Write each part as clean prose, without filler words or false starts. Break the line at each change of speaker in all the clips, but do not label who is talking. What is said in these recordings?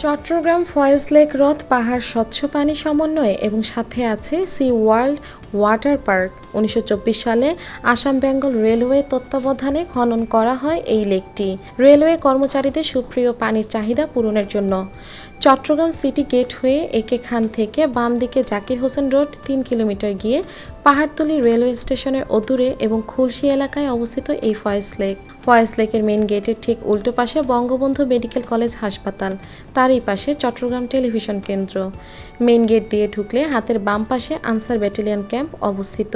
Chittagong Faiz lake হ্রদ পাহাড় স্বচ্ছ পানি সমন্বয়ে এবং সাথে আছে সি ওয়ার্ল্ড ওয়াটার পার্ক। 1924 সালে আসাম বেঙ্গল রেলওয়ে তত্ত্বাবধানে খনন করা হয় এই লেকটি রেলওয়ে কর্মচারীদের সুপ্রিয় পানির চাহিদা পূরণের জন্য। চট্টগ্রাম সিটি গেট হয়ে একে খান থেকে বাম দিকে জাকির হোসেন রোড 3 কিলোমিটার গিয়ে পাহাড়তলী রেলওয়ে স্টেশনের অদূরে এবং খুলশী এলাকায় অবস্থিত এই ফয়েজ লেক। ফয়েজ লেকের মেন গেটের ঠিক উল্টো পাশে বঙ্গবন্ধু মেডিকেল কলেজ হাসপাতাল, তারই পাশে চট্টগ্রাম টেলিভিশন কেন্দ্র। মেন গেট দিয়ে ঢুকলে হাতের বাম পাশে আনসার ব্যাটালিয়ন ক্যাম্প অবস্থিত।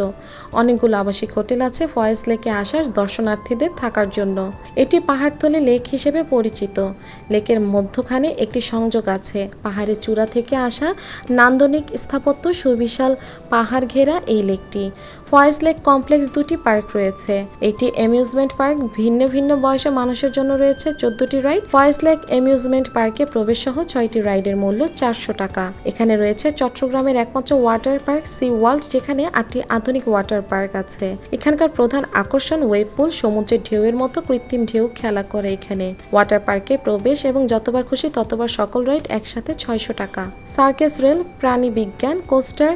অনেকগুলো আবাসিক হোটেল আছে ফয়েজ লেকে আসা দর্শনার্থীদের থাকার জন্য। এটি পাহাড়তলী লেক হিসেবে পরিচিত। লেকের মধ্যখানে একটি সংযোগ আছে। পাহাড়ের চূড়া থেকে আসা নান্দনিক স্থাপত্য সুবিশাল পাহাড় ঘেরা এই লেকটি। ফয়েজ লেক কমপ্লেক্স দুটি পার্ক রয়েছে। এটি অ্যামিউজমেন্ট পার্ক, ভিন্ন ভিন্ন বয়সের মানুষের জন্য রয়েছে 14টি রাইড। ফয়েজ লেক অ্যামিউজমেন্ট পার্কে প্রবেশ সহ 6টি রাইডের মূল্য 400 টাকা। এখানে রয়েছে চট্টগ্রামের একমাত্র ওয়াটার পার্ক সি ওয়ার্ল্ড, যেখানে 8টি আধুনিক ওয়াটার পার্ক আছে। এখানকার প্রধান আকর্ষণ ওয়েভ পুল, সমুদ্রের ঢেউয়ের মতো কৃত্রিম ঢেউ খেলা করে এখানে। ওয়াটার পার্কে প্রবেশ এবং যতবার খুশি ততবার সকল রাইড একসাথে 600 টাকা। সার্কাস রেল, প্রাণী বিজ্ঞান, কোস্টার,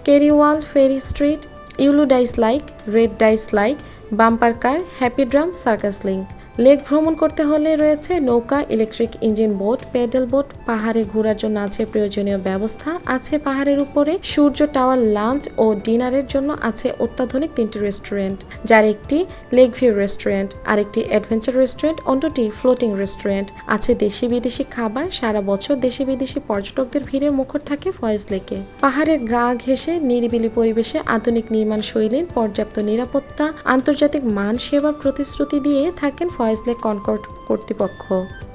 কেরিওয়াল, ফেরি স্ট্রিট, ইউলু dice like, red dice like, bumper car, happy drum, circus link. লেক ভ্রমণ করতে হলে রয়েছে নৌকা, electric engine boat, paddle boat. পাহাড়ে ঘোরার জন্য আছে প্রয়োজনীয় ব্যবস্থা। আছে পাহাড়ের উপরে সূর্য টাওয়ার, লাঞ্চ ও ডিনারের জন্য আছে অত্যাধুনিক 3টি রেস্টুরেন্ট, যার একটি লেক ভিউ রেস্টুরেন্ট, আরেকটি অ্যাডভেঞ্চার রেস্টুরেন্ট, অন্যটি ফ্লোটিং রেস্টুরেন্ট। আছে দেশি বিদেশি খাবার। সারা বছর দেশি বিদেশি পর্যটকদের ভিড়ের মুখর থাকে ফয়েজ লেকে। পাহাড়ের গা ঘেঁষে নিরিবিলি পরিবেশে আধুনিক নির্মাণ শৈলীর পর্যাপ্ত নিরাপত্তা, আন্তর্জাতিক মান সেবার প্রতিশ্রুতি দিয়ে থাকেন ফয়েজ লেক কনকর্ড কর্তৃপক্ষ।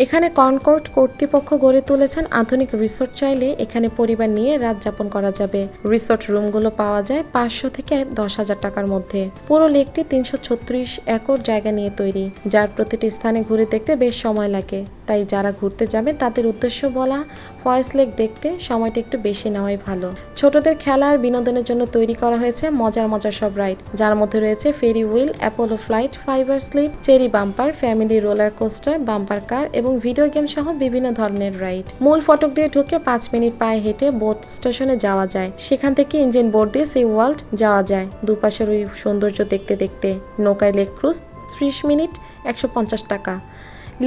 এখানে কনকর্ড কর্তৃপক্ষ গড়ে তুলেছেন আধুনিক রিসোর্ট। চাইলে এখানে পরিবার নিয়ে রাত যাপন করা যাবে। রিসোর্ট রুমগুলো পাওয়া যায় 500 থেকে 10,000 টাকার মধ্যে। পুরো লেকটি 336 একর জায়গা নিয়ে তৈরি, যার প্রতিটি স্থানে ঘুরে দেখতে বেশ সময় লাগে। তাই যারা ঘুরতে যাবে তাদের উদ্দেশ্য বলা, ফয়েজ লেক দেখতে সময়টা একটু বেশি নেওয়াই ভালো। ছোটদের খেলা আর বিনোদনের জন্য তৈরি করা হয়েছে মজার মজার সব রাইড, যার মধ্যে রয়েছে ferris wheel, Apollo flight, fibre slip, cherry bumper, family roller coaster, bumper car এবং ভিডিও গেম সহ বিভিন্ন ধরনের রাইড। মূল ফটক দিয়ে ঢুকে 5 মিনিট পায়ে হেঁটে বোট স্টেশনে যাওয়া যায়। সেখান থেকে ইঞ্জিন বোট দিয়ে সি ওয়ার্ল্ড যাওয়া যায়। দুপাশের ওই সৌন্দর্য দেখতে দেখতে। নৌকায় লেক ক্রুজ 30 মিনিট, 150 টাকা।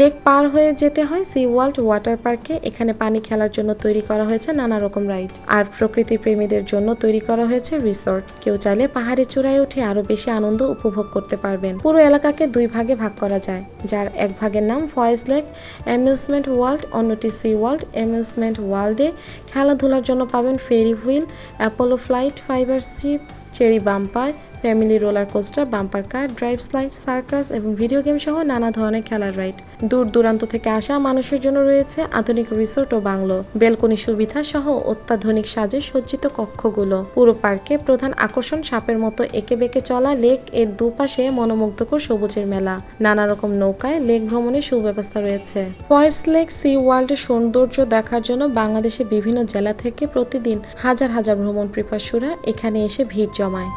লেক পার হয়ে যেতে হয় সি ওয়ার্ল্ড ওয়াটার পার্কে। এখানে পানি খেলার জন্য তৈরি করা হয়েছে নানা রকম রাইড, আর প্রকৃতি প্রেমীদের জন্য তৈরি করা হয়েছে রিসোর্ট। কেউ চাইলে পাহাড়ে চূড়ায় উঠে আরো বেশি আনন্দ উপভোগ করতে পারবেন। পুরো এলাকাকে 2 ভাগে ভাগ করা যায়, যার এক ভাগের নাম ফয়েজ লেক অ্যামিউজমেন্ট ওয়ার্ল্ড, অন্যটি সি ওয়ার্ল্ড অ্যামিউজমেন্ট ওয়ার্ল্ডে খেলাধুলার জন্য পাবেন ferris wheel, Apollo flight, fibre strip, cherry bumper, family roller coaster, bumper car, drive slide, circus এবং ভিডিও গেম সহ নানা ধরনের খেলার রাইড। দূর দূরান্ত থেকে আসা মানুষের জন্য রয়েছে আধুনিক রিসোর্ট ও বাংলো, বেলকনি সুবিধা সহ অত্যাধুনিক সাজে সজ্জিত কক্ষগুলো। পুরো পার্কে প্রধান আকর্ষণ সাপের মতো এঁকে বেঁকে চলা লেক, এর দুপাশে মনোমুগ্ধকর সবুজের মেলা। নানা রকম নৌকায় লেক ভ্রমণের সুব্যবস্থা রয়েছে। ফয়েজ লেক সি ওয়ার্ল্ডের সৌন্দর্য দেখার জন্য বাংলাদেশের বিভিন্ন জেলা থেকে প্রতিদিন হাজার হাজার ভ্রমণ পিপাসুরা এখানে এসে ভিড় জমায়।